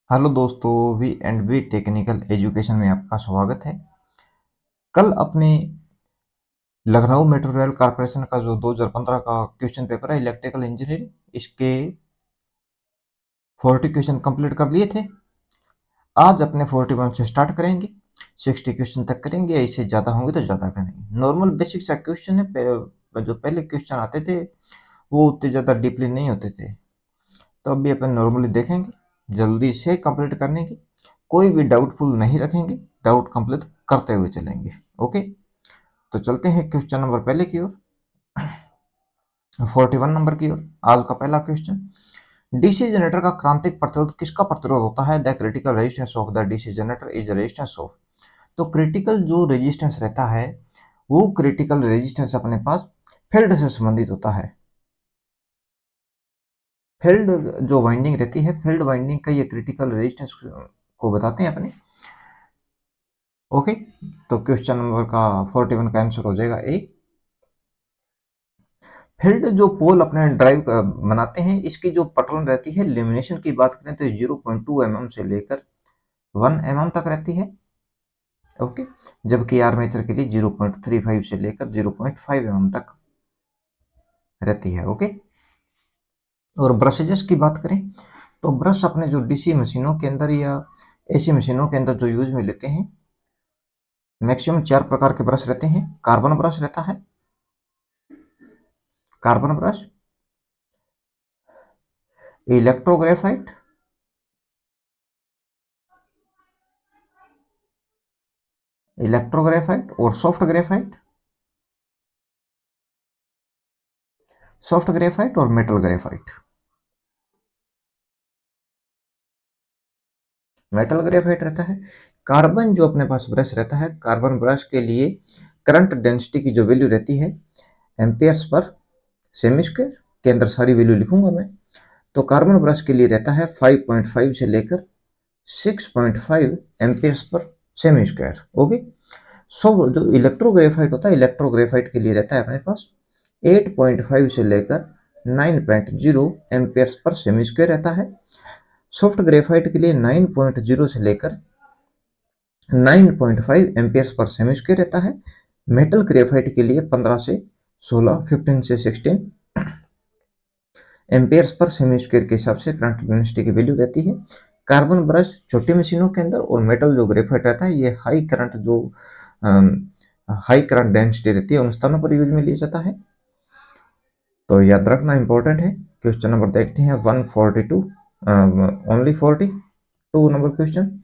Hello दोस्तों, V and V technical education में आपका स्वागत है। कल अपने लखनऊ मेट्रो रेल कॉरपोरेशन का जो 2015 का क्वेश्चन पेपर है इलेक्ट्रिकल इंजीनियरिंग, इसके 40 क्वेश्चन कंप्लीट कर लिए थे। आज अपने 41 से स्टार्ट करेंगे, 60 क्वेश्चन तक करेंगे। इससे ज़्यादा होंगे तो ज़्यादा करेंगे। नॉर्मल बेसिक सा क्वेश्चन है। जो पहले क्वेश्चन आते थे वो उतने ज़्यादा डीपली नहीं होते थे, तो अभी अपन नॉर्मली देखेंगे, जल्दी से कंप्लीट करने की। कोई भी डाउटफुल नहीं रखेंगे, डाउट कंप्लीट करते हुए चलेंगे। ओके, तो चलते हैं क्वेश्चन नंबर पहले की ओर, 41 नंबर की ओर। आज का पहला क्वेश्चन, डीसी जनरेटर का क्रांतिक प्रतिरोध किसका प्रतिरोध होता है? The critical resistance of the DC generator is resistance of. तो क्रिटिकल जो रेजिस्टेंस रहता है वो क्रिटिकल रेजिस्टेंस अपने पास फील्ड से संबंधित होता है। फील्ड जो वाइंडिंग रहती है, फील्ड वाइंडिंग का ये क्रिटिकल रेजिस्टेंस को बताते हैं अपने। ओके, तो क्वेश्चन नंबर का 41 का आंसर हो जाएगा ए। फील्ड जो पोल अपने ड्राइव बनाते हैं, इसकी जो पैटर्न रहती है, लेमिनेशन की बात करें तो 0.2 mm से लेकर 1 mm तक रहती है। ओके, जबकि आर्मेचर के लिए 0.35 से लेकर 0.5 mm तक रहती है। ओके, और ब्रशेज की बात करें तो ब्रश अपने जो डीसी मशीनों के अंदर या एसी मशीनों के अंदर जो यूज में लेते हैं, मैक्सिमम 4 प्रकार के ब्रश रहते हैं। कार्बन ब्रश रहता है, कार्बन ब्रश, इलेक्ट्रोग्रेफाइट, इलेक्ट्रोग्रेफाइट और सॉफ्ट ग्रेफाइट, सॉफ्ट ग्रेफाइट और मेटल ग्रेफाइट। मेटल ग्रेफाइट रहता है। कार्बन जो अपने पास ब्रश रहता है, कार्बन ब्रश के लिए करंट डेंसिटी की जो वैल्यू रहती है एम्पियर्स पर सेमी स्क्वायर के अंदर सारी वैल्यू लिखूंगा मैं। तो कार्बन ब्रश के लिए रहता है 5.5 से लेकर 6.5 एम्पियर्स पर सेमी स्क्वायर। ओके, सो जो इलेक्ट्रोग्रेफाइट होता है, इलेक्ट्रोग्रेफाइट के लिए रहता है अपने पास 8.5 से लेकर 9.0 एम्पियर्स पर सेमी स्क्वायर रहता है। सॉफ्ट ग्रेफाइट के लिए 9.0 से लेकर 9.5 एम्पियर्स पर सेमी स्क्वायर रहता है। मेटल ग्रेफाइट के लिए 15 से 16, 15 से 16 एम्पियर्स पर सेमी स्क्वायर के हिसाब से करंट डेंसिटी की वैल्यू रहती है। कार्बन ब्रश छोटी मशीनों के अंदर और मेटल जो ग्रेफाइट रहता है ये हाई करंट डेंसिटी रहती है, उन स्थानों पर यूज में लिया जाता है। तो याद रखना इंपॉर्टेंट है। क्वेश्चन नंबर देखते हैं 142, ओनली 42 नंबर क्वेश्चन।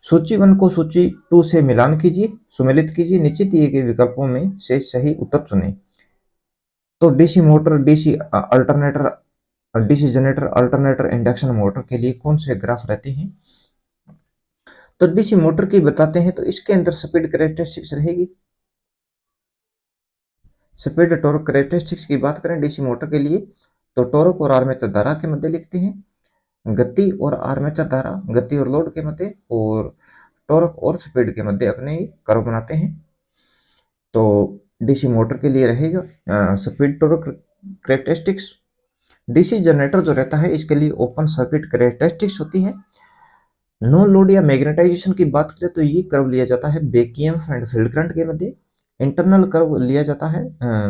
सूची 1 को सूची 2 से मिलान कीजिए, सुमेलित कीजिए, नीचे दिए गए विकल्पों में से सही उत्तर चुनें। तो DC motor, DC alternator, DC generator, alternator, induction motor के लिए कौन से ग्राफ रहते हैं? तो डीसी मोटर की बताते हैं तो इसके अंदर स्पीड कैरेक्टरिस्टिक्स रहेगी। स्पीड टॉर्क कैरेक्टरिस्टिक्स की बात करें डीसी मोटर के लिए तो टॉर्क और आर्मेचर धारा के मध्य लिखते हैं, गति और आर्मेचर धारा, गति और लोड के मध्य, और टॉर्क और स्पीड के मध्य अपने कर्व बनाते हैं। तो डीसी मोटर के लिए रहेगा speed torque characteristics. DC generator जो रहता है इसके लिए ओपन सर्किट कैरेक्टरिस्टिक्स होती है। नो लोड या मैग्नेटाइजेशन की बात करें तो ये कर्व लिया जाता है back EMF and field current के मध्य। इंटरनल कर्व लिया जाता है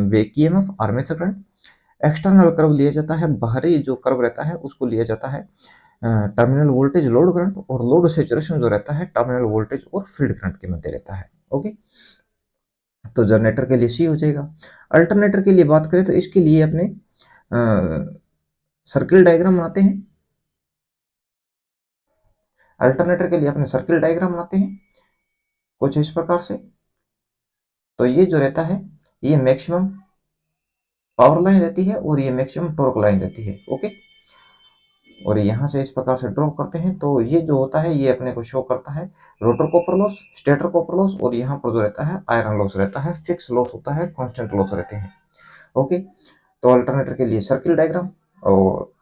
back EMF armature current. External curve लिया जाता है, बाहरी जो कर्व रहता है उसको लिया जाता है टर्मिनल वोल्टेज लोड करंट, और लोड सैचुरेशन जो रहता है टर्मिनल वोल्टेज और फील्ड करंट के मध्य रहता है। ओके, तो जनरेटर के लिए सी हो जाएगा। अल्टरनेटर के लिए बात करें तो इसके लिए अपने सर्किल डायग्राम बनाते हैं। अल्टरनेटर के लिए अपने सर्किल डायग्राम बनाते हैं कुछ इस प्रकार से। तो ये जो रहता है ये मैक्सिमम पावर लाइन रहती है और ये मैक्सिमम टॉर्क लाइन रहती है। ओके, और यहाँ से इस प्रकार से ड्रॉ करते हैं तो ये जो होता है ये अपने को शो करता है rotor copper loss, stator copper loss, और यहाँ पर जो रहता है आयरन लॉस रहता है, फिक्स लॉस होता है, कांस्टेंट लॉस रहते हैं। ओके, तो अल्टरनेटर के लिए सर्किल डायग्राम, और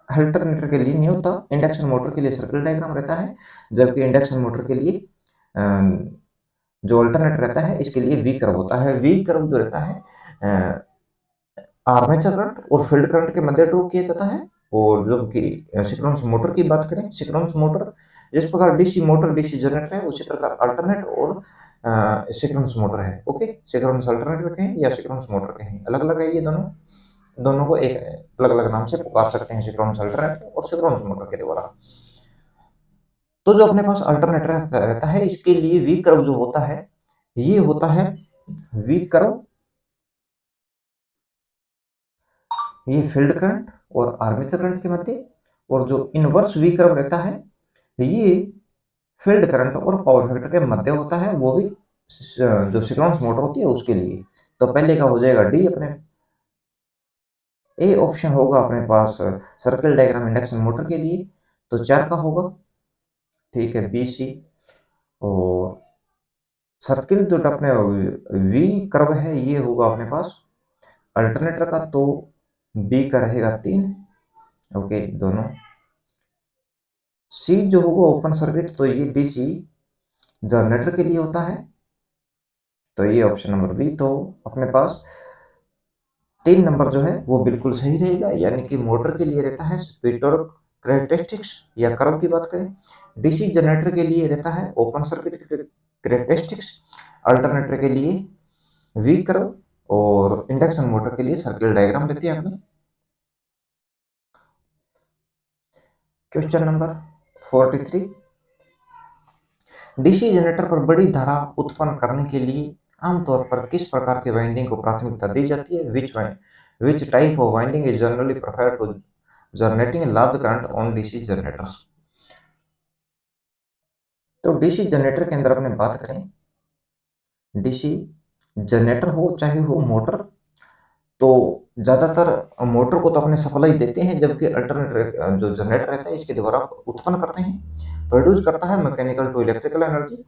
अल्टरनेटर के लिए नहीं होता। इंडक्शन मोटर के लिए सर्किल डायग्राम रहता है, जबकि इंडक्शन मोटर के लिए जो अल्टरनेटर रहता है इसके लिए वी कर्व होता है। वी कर्व जो रहता है आर्मेचर करंट और फील्ड करंट के मध्य ड्रॉ किया जाता है। और जब कि सिंक्रोनस मोटर की बात करें, सिंक्रोनस मोटर जिस प्रकार डीसी मोटर डीसी जनरेटर है, उसी प्रकार अल्टरनेट और सिंक्रोनस मोटर है। ओके, सिंक्रोनस अल्टरनेटर कहें या सिंक्रोनस मोटर कहें, अलग अलग है ये दोनों, दोनों को एक अलग अलग नाम से पुकार सकते हैं, सिंक्रोनस अल्टरनेटर और सिंक्रोनस मोटर के द्वारा। तो जो अपने पास अल्टरनेटर रहता है, इसके लिए वी कर्व जो होता है, ये होता है वी कर्व, ये फील्ड करंट और आर्मेचर करंट के मध्य, और जो इनवर्स वी कर्व रहता है, ये फील्ड करंट और पावर फैक्टर के मध्य होता है, वो भी जो सिंक्रोनस मोटर होती है उसके लिए। तो पहले का हो जाएगा डी, अपने ए ऑप्शन होगा अपने पास सर्किल डायग्राम इंडक्शन मोटर के लिए, तो 4 का होगा। ठीक है, बी सी, और सर्किल जो अपने वी कर्व है ये होगा अपने पास अल्टरनेटर का, तो बी का रहेगा 3। ओके, दोनों। सी जो होगा ओपन सर्किट, तो ये डीसी जनरेटर के लिए होता है, तो ये ऑप्शन नंबर बी। तो अपने पास 3 नंबर जो है वो बिल्कुल सही रहेगा, यानी कि मोटर के लिए रहता है स्पीड टॉर्क कैरेक्टरिस्टिक्स या कर्व की बात करें, डीसी जनरेटर के लिए रहता है ओपन सर्किट कैरेक्टरिस्टिक्स, अल्टरनेटर के लिए वी कर्व, और इंडक्शन मोटर के लिए सर्किल डायग्राम लेते हैं आपने। क्वेश्चन नंबर 43, डीसी जनरेटर पर बड़ी धारा उत्पन्न करने के लिए आमतौर पर किस प्रकार के वाइंडिंग को प्राथमिकता दी जाती है? Which type of winding is generally preferred to generating large current on DC generators? तो डीसी जनरेटर के अंदर अपने बात करें, डीसी जनरेटर हो चाहे हो मोटर, तो ज्यादातर मोटर को तो अपने सप्लाई देते हैं, जबकि अल्टरनेटर जो जनरेटर रहता है इसके द्वारा उत्पन्न करते हैं, प्रोड्यूस करता है मैकेनिकल टू इलेक्ट्रिकल एनर्जी।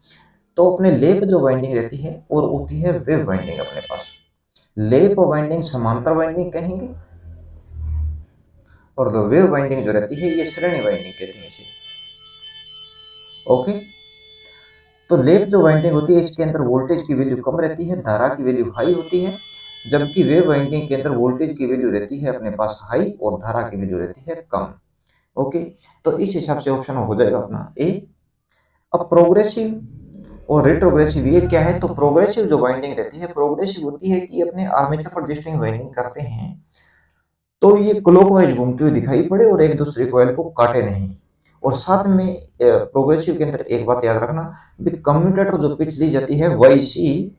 तो अपने लेप जो वाइंडिंग रहती है और होती है वेव वाइंडिंग अपने पास। लेप वाइंडिंग समांतर वाइंडिंग कहेंगे, और जो वेव वाइंडिंग जो रहती है ये श्रेणी वाइंडिंग कहते हैं इसे। ओके, तो लेप जो वाइंडिंग होती है इसके अंदर वोल्टेज की वैल्यू कम रहती है, धारा की वैल्यू हाई होती है, जबकि वेव वाइंडिंग के अंदर वोल्टेज की वैल्यू रहती है अपने पास हाई और धारा की वैल्यू रहती है कम। ओके, तो इस हिसाब से ऑप्शन हो जाएगा अपना ए। अब प्रोग्रेसिव और रेट्रोग्रेसिव ये क्या है? तो प्रोग्रेसिव जो वाइंडिंग रहती है, प्रोग्रेसिव होती है कि अपने आर्मेचर पर जिस टाइम वाइंडिंग करते हैं तो ये क्लॉकवाइज घूमती हुई दिखाई पड़े और एक दूसरे कॉइल को काटे नहीं। और साथ में प्रोग्रेसिव के अंदर एक बात याद रखना, कम्यूटेटर जो पिच दी जाती है वाई सी,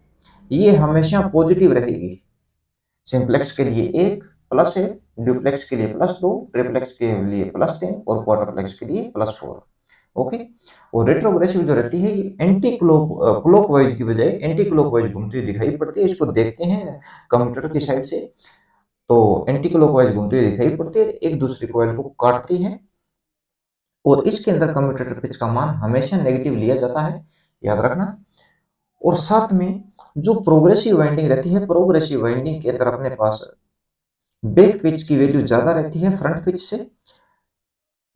ये हमेशा पॉजिटिव रहेगी। सिंप्लेक्स के लिए 1 प्लस है, ड्यूप्लेक्स के लिए +2, ट्रिप्लेक्स के लिए +3 और क्वार्टरप्लेक्स के लिए +4। ओके, और रेट्रोग्रेसिव जो रहती है ये क्लॉकवाइज की बजाय एंटी क्लॉकवाइज घूमती हुई दिखाई पड़ती है। इसको देखते हैं कम्यूटेटर की साइड से, तो एंटी क्लॉकवाइज घूमती हुई दिखाई पड़ती है, एक दूसरी कॉइल को काटती है, और इसके अंदर कम्यूटेटर पिच का मान हमेशा नेगेटिव लिया जाता है, याद रखना। और साथ में जो प्रोग्रेसिव वाइंडिंग रहती है, प्रोग्रेसिव वाइंडिंग के अंदर अपने पास बैक पिच की वैल्यू ज्यादा रहती है फ्रंट पिच से,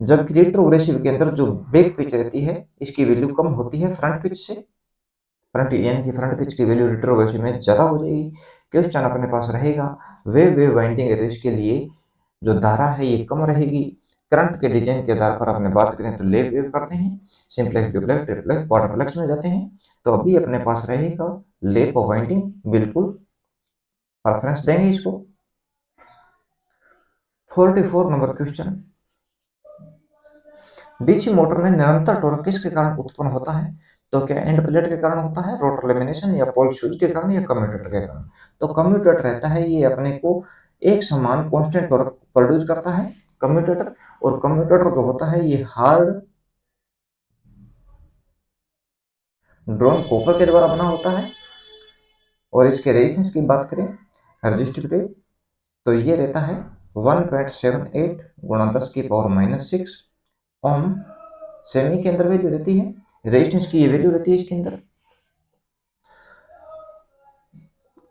जबकि रेट्रोग्रेसिव के अंदर जो बैक पिच रहती है इसकी वैल्यू कम होती है फ्रंट पिच से। फ्रंट यानी कि फ्रंट पिच की वैल्यू रेट्रोग्रेसिव में ज्यादा हो जाएगी। क्वेश्चन अपने पास रहेगा वेव वाइंडिंग है, तो इसके लिए जो धारा है ये कम रहेगी। करंट के डिजाइन के आधार पर अपने बात करें तो लेप वेव करते हैं, सिंप्लेक्स ड्यूप्लेक्स ट्रिप्लेक्स क्वाड्रप्लेक्स में जाते हैं, तो अभी अपने पास रहेगा लेप वाइंडिंग, बिल्कुल प्रेफरेंस देंगे इसको। 44 नंबर क्वेश्चन, डीसी मोटर में निरंतर टॉर्क किसके कारण उत्पन्न होता है? तो क्या एंड प्लेट के कारण होता है, रोटर लेमिनेशन, या पोल शूज के कारण, या कम्यूटेटर के कारण? तो कम्यूटेटर रहता है ये अपने को एक समान कांस्टेंट टॉर्क प्रोड्यूस करता है कम्यूटेटर, और कम्यूटेटर जो होता है ये हार्ड ड्रॉन कॉपर के द्वारा बना होता है। और इसके रेजिस्टेंस की बात करें रजिस्टिव पे, तो ये रहता है 1.78 गुणा 10⁻⁻6 ओम। सेमी के अंदर वैल्यू रहती है, रेजिस्टेंस की ये वैल्यू रहती है इसके अंदर,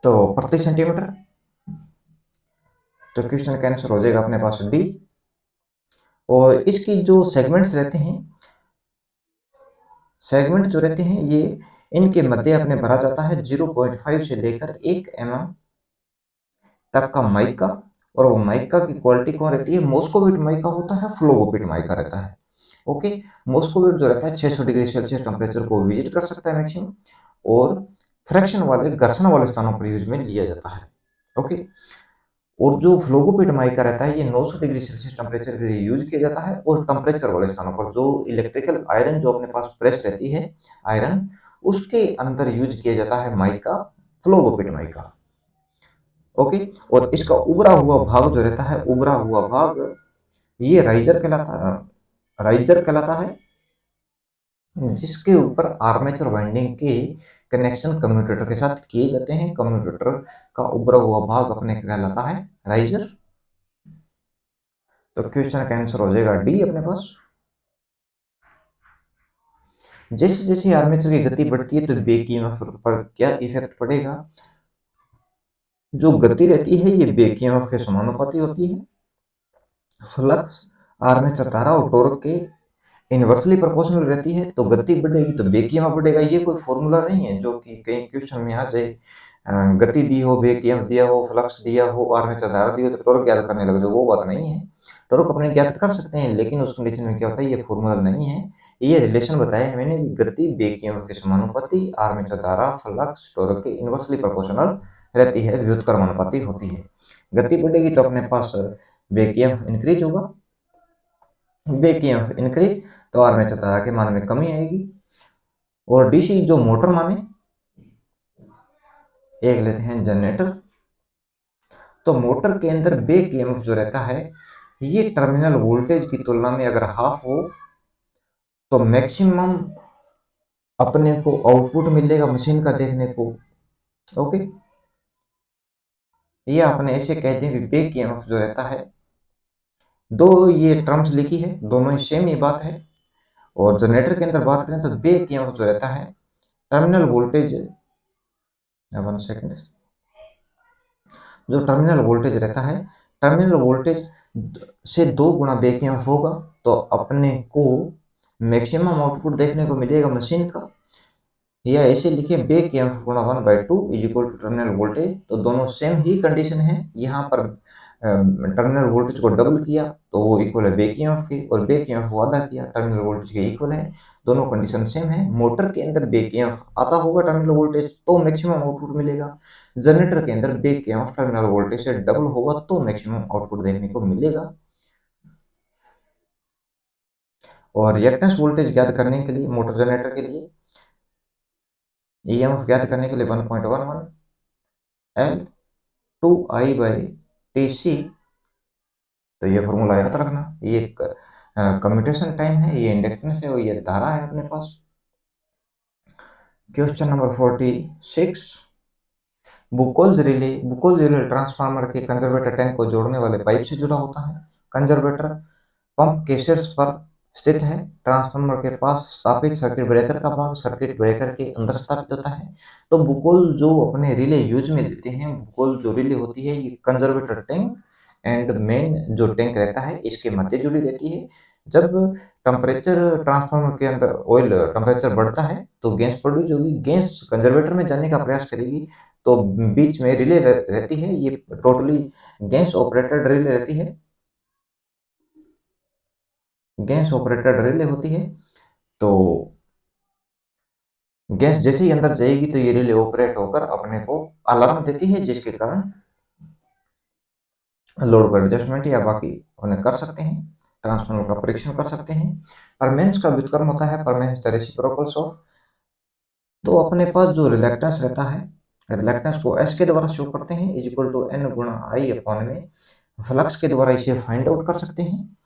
तो प्रति सेंटीमीटर। तो क्वेश्चन का आंसर हो जाएगा अपने पास डी। और इसकी जो सेगमेंट्स रहते हैं, सेगमेंट जो रहते हैं ये इनके मध्य अपने भरा जाता है 0.5 से लेकर 1 mm तक का माइका, और वो माइका की क्वालिटी कौन रहती है, मॉस्कोविट माइका होता है, फ्लोगोपिट माइका रहता है। ओके, मॉस्कोविट जो रहता है 600 डिग्री सेल्सियस टेम्परेचर को विजिट कर सकता है मैक्सिमम, और फ्रैक्शन वाले घर्षण वाले स्थानों पर यूज में लिया जाता है। ओके, और जो फ्लोगोपिट माइका रहता है ये 900 डिग्री सेल्सियस टेम्परेचर के लिए यूज किया जाता है, और टेम्परेचर वाले स्थानों पर जो इलेक्ट्रिकल आयरन जो अपने पास प्रेस रहती है आयरन, उसके अंदर यूज किया जाता है माइका, फ्लोगोपिट माइका। ओके, और इसका उभरा हुआ भाग जो रहता है, उभरा हुआ भाग ये राइजर कहलाता है, जिसके ऊपर आर्मेचर वाइंडिंग के कनेक्शन कम्यूटेटर के साथ किए जाते हैं। कम्यूटेटर का उभरा हुआ भाग अपने कहलाता है राइजर। तो क्वेश्चन का आंसर हो जाएगा डी अपने पास। जैसे जैसे आर्मेचर की गति बढ़ती है तो बैक ईएमएफ पर क्या इफेक्ट पड़ेगा, जो गति रहती है ये बैक ईएमएफ के समानुपाती होती है। फ्लक्स आर्मेचर धारा और टॉर्क के इनवर्सली प्रोपोर्शनल रहती है, तो गति बढ़ेगी तो बैक ईएमएफ बढ़ेगा। ये कोई फॉर्मूला नहीं है जो कि कई क्वेश्चन में आ जाए, गति दी हो, बैक ईएमएफ दिया हो, फ्लक्स दिया हो, आर्मेचर धारा दी हो तो टॉर्क ज्ञात करने लग जाओ, वो बात नहीं है। टॉर्क अपने ज्ञात कर सकते हैं, लेकिन उस कंडीशन में क्या होता है, ये फॉर्मूला नहीं है। ये रिलेशन बताया है मैंने, गति बैक ईएमएफ के समानुपाती, आर्मेचर धारा फ्लक्स टॉर्क के इनवर्सली प्रोपोर्शनल रहती है, व्युत्क्रमानुपाती होती है। गति बढ़ेगी तो अपने पास बैक ईएमएफ इंक्रीज होगा, बैक ईएमएफ इंक्रीज तो आर्मेचर धारा के मान में कमी आएगी। और डीसी जो मोटर माने, एक लेते हैं जनरेटर। तो मोटर के अंदर बैक ईएमएफ जो रहता है ये टर्मिनल वोल्टेज की तुलना में अगर हाफ हो तो मैक्सिमम अपने को आउटपुट मिलेगा मशीन का देखने को। ओके, ये आपने ऐसे कहते हैं कि बैक ईएमएफ जो रहता है, दो ये टर्म्स लिखी है, दोनों ही सेम ही बात है। और जनरेटर के अंदर बात करें तो बैक ईएमएफ जो रहता है टर्मिनल वोल्टेज, वन सेकेंड, जो टर्मिनल वोल्टेज रहता है, टर्मिनल वोल्टेज से 2 गुना बैक ईएमएफ होगा, तो अपने को मैक्सिमम आउटपुट देखने को मिलेगा मशीन का। या ऐसे लिखे बैक ईएमएफ गुणा 1/2 is equal to terminal voltage, तो दोनों सेम ही कंडीशन है। यहाँ पर टर्मिनल वोल्टेज को डबल किया तो वो इक्वल है बैक ईएमएफ के, और बैक ईएमएफ को आधा किया टर्मिनल वोल्टेज के इक्वल है। दोनों कंडीशन सेम है। मोटर के अंदर बैक ईएमएफ आधा होगा टर्मिनल वोल्टेज तो मैक्सिमम आउटपुट मिलेगा, जनरेटर के अंदर बैक ईएमएफ टर्मिनल वोल्टेज से डबल होगा तो मैक्सिमम आउटपुट देखने को मिलेगा। और रिएक्टेंस वोल्टेज ज्ञात करने के लिए मोटर जनरेटर के लिए, ईएमएफ ज्ञात करने के लिए 1.11 एल 2I/TC, तो ये फॉर्मूला याद रखना। ये कम्यूटेशन टाइम है, ये इंडक्टेंस है और ये धारा है अपने पास। क्वेश्चन नंबर 46, बुकोल्ज रिले ट्रांसफार्मर के कंजर्वेटर टैंक को जोड़ने वाले पाइप से जुड़ा होता है। कंजर्वेटर पंप के शीर्ष पर स्थित है। ट्रांसफार्मर के पास स्थापित सर्किट ब्रेकर का भाग सर्किट ब्रेकर के अंदर स्थापित होता है। तो बुकोल जो अपने रिले यूज में देते हैं, बुकोल जो रिले होती है ये कंजर्वेटर टैंक एंड मेन जो टैंक रहता है इसके मध्य जुड़ी रहती है। जब टेम्परेचर ट्रांसफार्मर के अंदर ऑयल टेम्परेचर बढ़ता है तो गैस प्रोड्यूस होगी, गैस कंजर्वेटर में जाने का प्रयास करेगी, तो बीच में रिले रहती है, ये टोटली गैस ऑपरेटेड रिले रहती है, गैस ऑपरेटेड रिले होती है। तो गैस जैसे ही अंदर जाएगी तो ये रिले ऑपरेट होकर अपने को अलार्म देती है, जिसके कारण लोड को एडजस्टमेंट या बाकी उन्हें कर सकते हैं, ट्रांसफार्मर का परीक्षण कर सकते हैं। परमेंस का व्युत्क्रम होता है परमेंस द रेसिप्रोकल्स ऑफ, तो अपने पास जो रिलक्टेंस रहता है, रिलक्टेंस को एस के द्वारा शो करते हैं, इज इक्वल टू एन गुणा आई अपॉन में फ्लक्स के द्वारा इसे फाइंड आउट कर सकते हैं।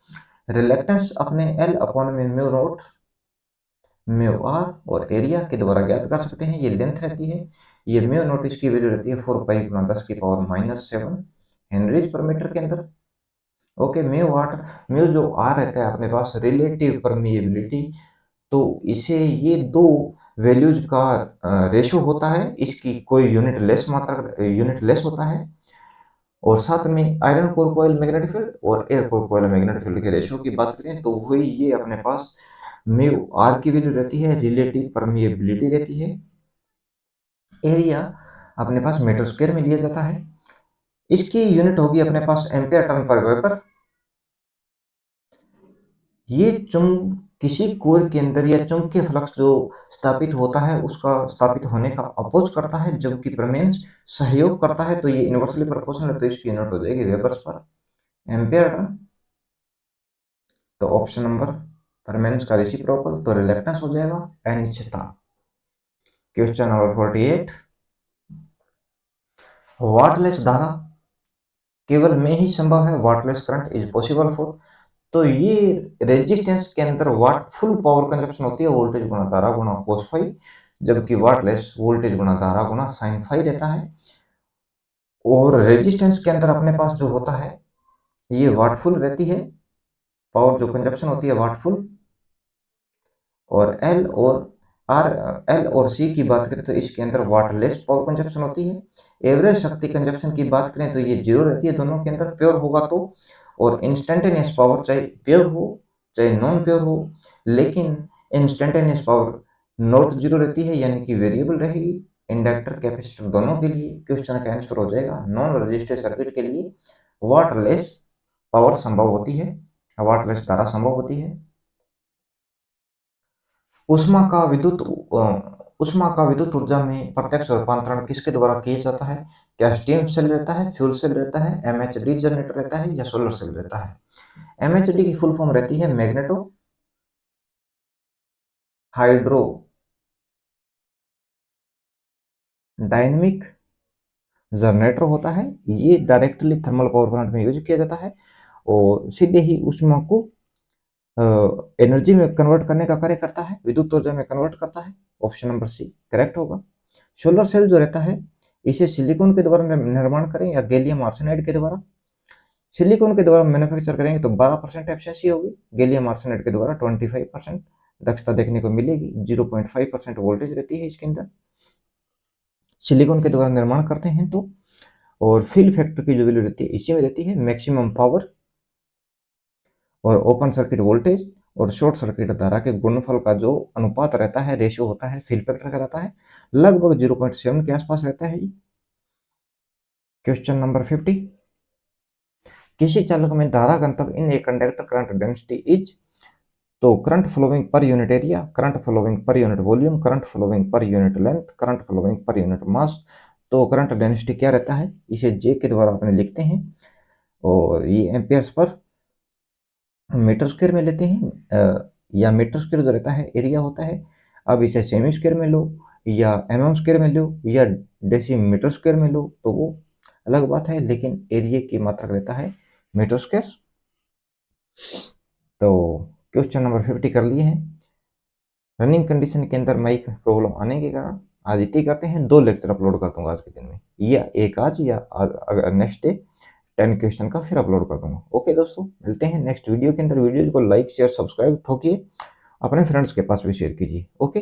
रिलक्टेंस अपने एल अपॉन में म्यू नॉट म्यू आर और एरिया के द्वारा ज्ञात कर सकते हैं। ये लेंथ रहती है, ये म्यू नॉट इसकी वैल्यू रहती है 4 पाई गुना 10 की पावर -7 हेनरीज पर मीटर के अंदर। ओके, म्यू वाट, म्यू जो आर रहता है अपने पास रिलेटिव परमिएबिलिटी, तो इसे ये दो वैल्यूज का रेशो होता है, इसकी कोई यूनिट लेस होता है। और साथ में iron core coil magnetic field और air core coil magnetic field के रेशो की बात करें तो वही ये अपने पास म्यू आर की वैल्यू रहती है, रिलेटिव परमिएबिलिटी रहती है, एरिया अपने पास मीटर स्क्वायर में लिया जाता है। इसकी यूनिट होगी अपने पास एम्पियर टर्न पर वेबर। ये किसी कोर के अंदर या चुंबकीय फ्लक्स जो स्थापित होता है उसका स्थापित होने का अपोज करता है, जबकि परमेंस सहयोग करता है। तो ये इनवर्सली प्रोपोर्शनल है, तो इसकी यूनिट हो जाएगी वेबर्स पर एम्पियर टर्न। तो ऑप्शन नंबर परमेंस का रेसिप्रोकल, तो रिलक्टेंस हो जाएगा अनिश्चितता। क्वेश्चन नंबर 48, वाटलेस धारा केवल में ही संभव है, wattless current is possible for. तो ये रेजिस्टेंस के अंदर वाट फुल पावर कंजप्शन होती है, वोल्टेज गुणा धारा गुणा कोस फाई, जबकि वाटलेस वोल्टेज गुणा धारा गुणा साइन फाई रहता है। और रेजिस्टेंस के अंदर अपने पास जो होता है ये वाट फुल रहती है, पावर जो कंजप्शन होती है वाट फुल। और एल और सी की बात करें तो इसके अंदर वाटलेस पावर कंजप्शन होती है। एवरेज शक्ति कंजप्शन की बात करें तो ये जीरो रहती है दोनों के अंदर, प्योर होगा तो। और इंस्टेंटेनियस पावर चाहे प्योर हो चाहे नॉन प्योर हो, लेकिन इंस्टेंटेनियस पावर नॉट जीरो रहती है, यानी कि वेरिएबल रहेगी इंडक्टर कैपेसिटर दोनों के लिए। क्वेश्चन का आंसर हो जाएगा नॉन रजिस्टिव सर्किट के लिए वाटलेस पावर संभव होती है, वाटलेस धारा संभव होती है। उष्मा का विद्युत उष्मा का विद्युत ऊर्जा में प्रत्यक्ष रूपांतरण किसके द्वारा किया जाता है? क्या स्टीम सेल रहता है, फ्यूल सेल रहता है, एमएचडी जनरेटर रहता है, या सोलर सेल रहता है? एमएचडी की फुल फॉर्म रहती है मैग्नेटो हाइड्रो डायनेमिक जनरेटर होता है। ये डायरेक्टली थर्मल पावर प्लांट में यूज किया जाता है और सीधे ही उष्मा को एनर्जी में कन्वर्ट करने का कार्य करता है, विद्युत ऊर्जा में कन्वर्ट करता है। ऑप्शन नंबर सी करेक्ट होगा। सोलर सेल जो रहता है इसे सिलिकॉन के द्वारा निर्माण करें या गैलियम आर्सेनाइड के द्वारा। सिलिकॉन के द्वारा मैन्युफैक्चर करेंगे तो 12% एफिशिएंसी होगी, गैलियम आर्सेनाइड के द्वारा 25% दक्षता देखने को मिलेगी। 0.5% वोल्टेज रहती है इसके अंदर, सिलिकॉन के द्वारा निर्माण करते हैं तो। और फिल फैक्टर की जो वैल्यू रहती है इसी में रहती है, मैक्सिमम पावर और ओपन सर्किट वोल्टेज और शॉर्ट सर्किट धारा के गुणनफल का जो अनुपात रहता है, रेशियो होता है, फिल फैक्टर का रहता है लगभग 0.7 के आसपास रहता है। क्वेश्चन नंबर 50, किसी चालक में धारा घनत्व in a conductor current density is. तो current flowing per unit area, current flowing per unit volume, current flowing per unit length, current flowing per unit mass. तो करंट डेंसिटी क्या रहता है, इसे जे के द्वारा अपने लिखते हैं और ये एम्पियर्स पर मीटर स्क्वायर में लेते हैं, या मीटर स्क्वायर जो रहता है एरिया होता है। अब इसे सेमी स्क्वायर में लो या स्क्वायर में लो या डेसीमीटर स्क्वायर में लो तो वो अलग बात है, लेकिन एरिया की मात्रक रहता है मीटर स्क्वायर। तो क्वेश्चन नंबर 50 कर लिए हैं। रनिंग कंडीशन के अंदर माइक प्रॉब्लम आने के कारण आज इतनी करते हैं, 2 लेक्चर अपलोड कर दूंगा आज के दिन में, या एक आज या नेक्स्ट डे 10 क्वेश्चन का फिर अपलोड कर दूंगा। ओके दोस्तों, मिलते हैं नेक्स्ट वीडियो के अंदर। वीडियो को लाइक शेयर सब्सक्राइब ठोकिए, अपने फ्रेंड्स के पास भी शेयर कीजिए। ओके,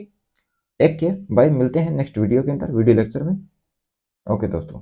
टेक केयर, बाय, मिलते हैं नेक्स्ट वीडियो के अंदर वीडियो लेक्चर में। ओके दोस्तों।